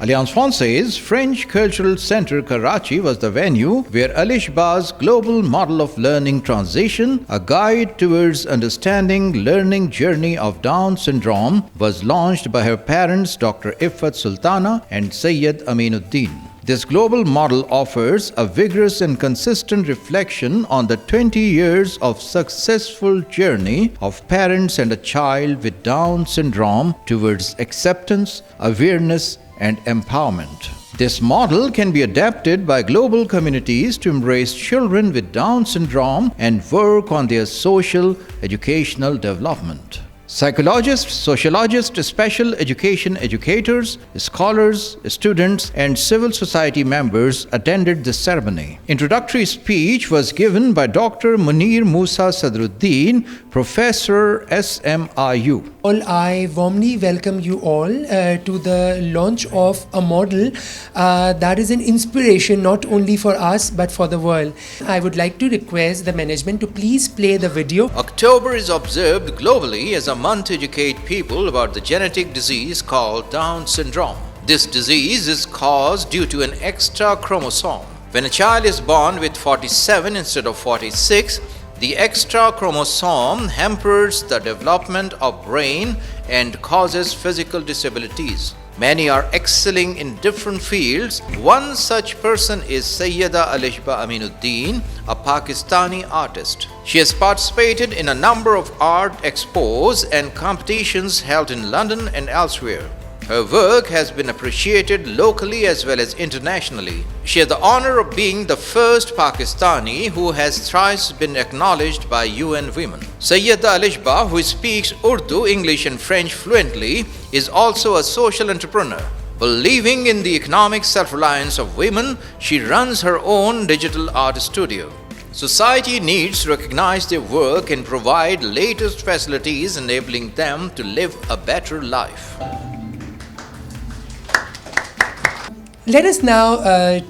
Alliance Française French Cultural Center Karachi was the venue where Alishba's global model of learning transition, a guide towards understanding learning journey of Down syndrome, was launched by her parents Dr. Iffet Sultana and Syed Amin-Ud-Din. This global model offers a vigorous and consistent reflection on the 20 years of successful journey of parents and a child with Down syndrome towards acceptance, awareness, and empowerment. This model can be adapted by global communities to embrace children with Down syndrome and work on their social, educational development. Psychologists, sociologists, special education educators, scholars, students, and civil society members attended the ceremony. Introductory speech was given by Dr. Munir Moosa Sadruddin, Professor SMIU. I warmly welcome you all to the launch of a model that is an inspiration not only for us but for the world. I would like to request the management to please play the video. October is observed globally as a month to educate people about the genetic disease called Down syndrome. This disease is caused due to an extra chromosome. When a child is born with 47 instead of 46, the extra chromosome hampers the development of brain and causes physical disabilities. Many are excelling in different fields. One such person is Sayyida Alishba Amin-Ud-Din, a Pakistani artist. She has participated in a number of art expos and competitions held in London and elsewhere. Her work has been appreciated locally as well as internationally. She has the honor of being the first Pakistani who has thrice been acknowledged by UN Women. Sayyida Alishba, who speaks Urdu, English and French fluently, is also a social entrepreneur. Believing in the economic self-reliance of women, she runs her own digital art studio. Society needs to recognize their work and provide latest facilities enabling them to live a better life. Let us now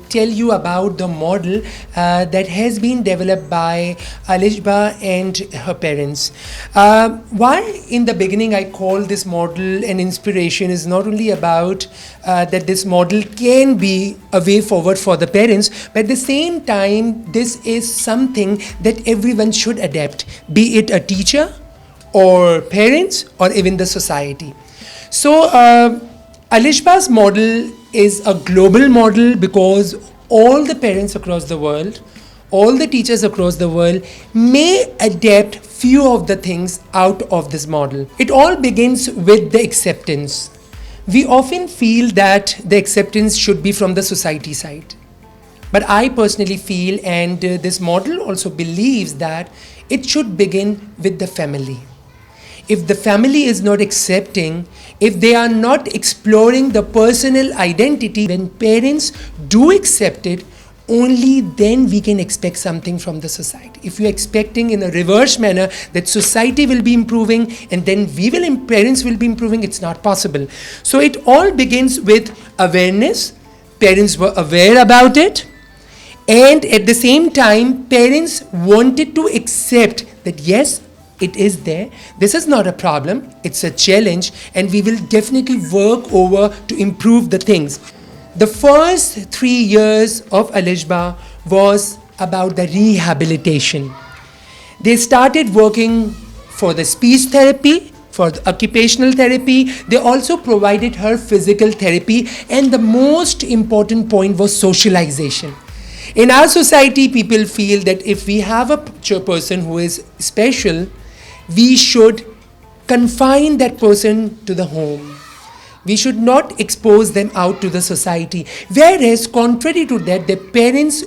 tell you about the model that has been developed by Alishba and her parents. Why in the beginning I call this model an inspiration is not only about that this model can be a way forward for the parents, but at the same time this is something that everyone should adapt, be it a teacher or parents or even the society. So Alishba's model is a global model because all the parents across the world, all the teachers across the world may adapt few of the things out of this model. It all begins with the acceptance. We often feel that the acceptance should be from the society side. But I personally feel, and this model also believes, that it should begin with the family. If the family is not accepting, if they are not exploring the personal identity, when parents do accept it, only then we can expect something from the society. If you're expecting in a reverse manner that society will be improving and then parents will be improving, it's not possible. So it all begins with awareness. Parents were aware about it. And at the same time, parents wanted to accept that yes, it is there. This is not a problem. It's a challenge, and we will definitely work over to improve the things. The first 3 years of Alishba was about the rehabilitation. They started working for the speech therapy, for the occupational therapy. They also provided her physical therapy, and the most important point was socialization. In our society, people feel that if we have a person who is special, we should confine that person to the home. We should not expose them out to the society. Whereas, contrary to that, the parents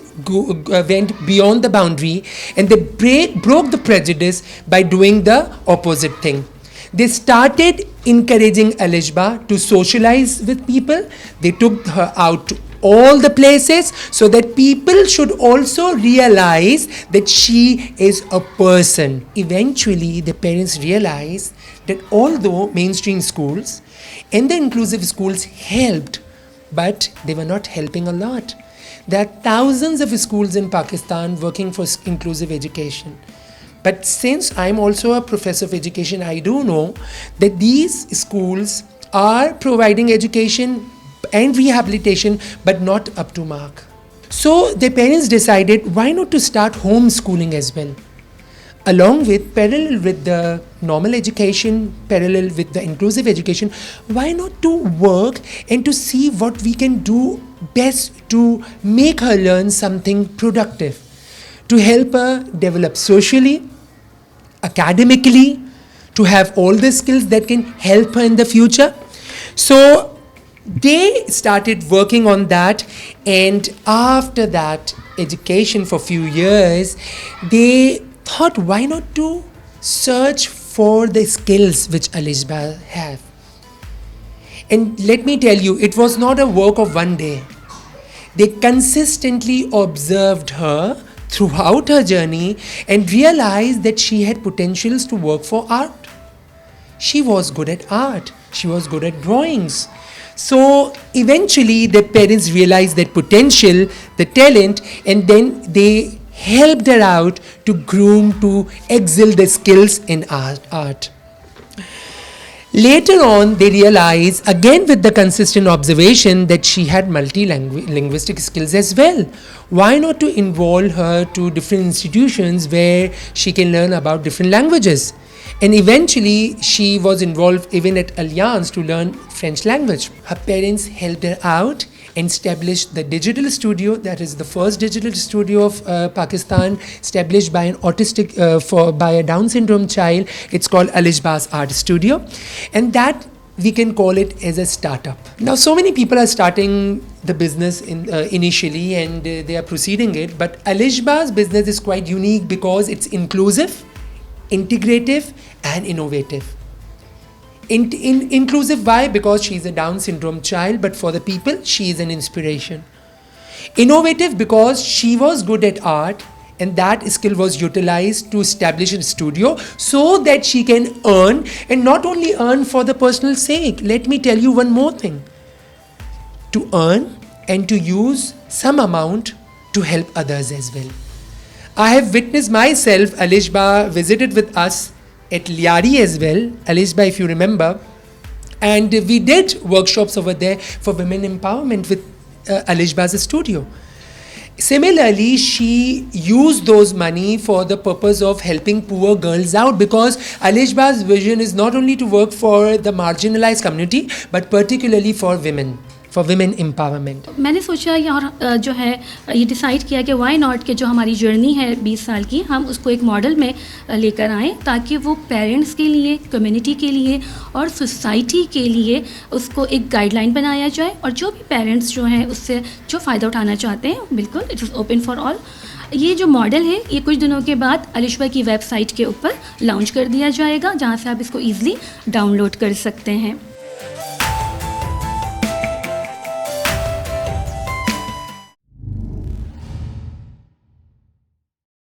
went beyond the boundary and they broke the prejudice by doing the opposite thing. They started encouraging Alishba to socialize with people. They took her out to all the places so that people should also realize that she is a person. Eventually, the parents realized that although mainstream schools and the inclusive schools helped, but they were not helping a lot. There are thousands of schools in Pakistan working for inclusive education. But since I'm also a professor of education, I do know that these schools are providing education and rehabilitation, but not up to mark. So their parents decided, why not to start homeschooling as well? Along with, parallel with the normal education, parallel with the inclusive education, why not to work and to see what we can do best to make her learn something productive, to help her develop socially, academically, to have all the skills that can help her in the future. So they started working on that, and after that education for few years, they thought, why not to search for the skills which Alishba have. And let me tell you, it was not a work of one day. They consistently observed her throughout her journey and realized that she had potentials to work for art. She was good at art. She was good at drawings. So eventually the parents realized that potential, the talent, and then they helped her out to groom, to excel the skills in art. Later on, they realized, again with the consistent observation, that she had multi-linguistic skills as well. Why not to involve her to different institutions where she can learn about different languages? And eventually, she was involved even at Alliance to learn French language. Her parents helped her out and established the digital studio. That is the first digital studio of Pakistan, established by an autistic, by a Down syndrome child. It's called Alishba's Art Studio, and that we can call it as a startup. Now, so many people are starting the business initially, and they are proceeding it. But Alishba's business is quite unique because it's inclusive, integrative, and innovative. Inclusive, why? Because she is a Down syndrome child, but for the people, she is an inspiration. Innovative, because she was good at art, and that skill was utilized to establish a studio so that she can earn, and not only earn for the personal sake. Let me tell you one more thing. To earn and to use some amount to help others as well. I have witnessed myself, Alishba visited with us at Liari as well, Alishba, if you remember, and we did workshops over there for women empowerment with Alishba's studio. Similarly, she used those money for the purpose of helping poor girls out, because Alishba's vision is not only to work for the marginalized community, but particularly for women empowerment. मैंने सोचा यार जो है ये decide किया कि why not के जो हमारी जर्नी है 20 साल की, हम उसको एक मॉडल में लेकर आएँ ताकि वो पेरेंट्स के लिए, कम्युनिटी के लिए और सोसाइटी के लिए उसको एक गाइडलाइन बनाया जाए, और जो भी पेरेंट्स जो हैं उससे जो फ़ायदा उठाना चाहते हैं, बिल्कुल it is open for all. ये जो मॉडल है ये कुछ दिनों के बाद अलिशबा की वेबसाइट के ऊपर लॉन्च कर दिया जाएगा, जहाँ से आप इसको ईज़िली डाउनलोड कर सकते हैं।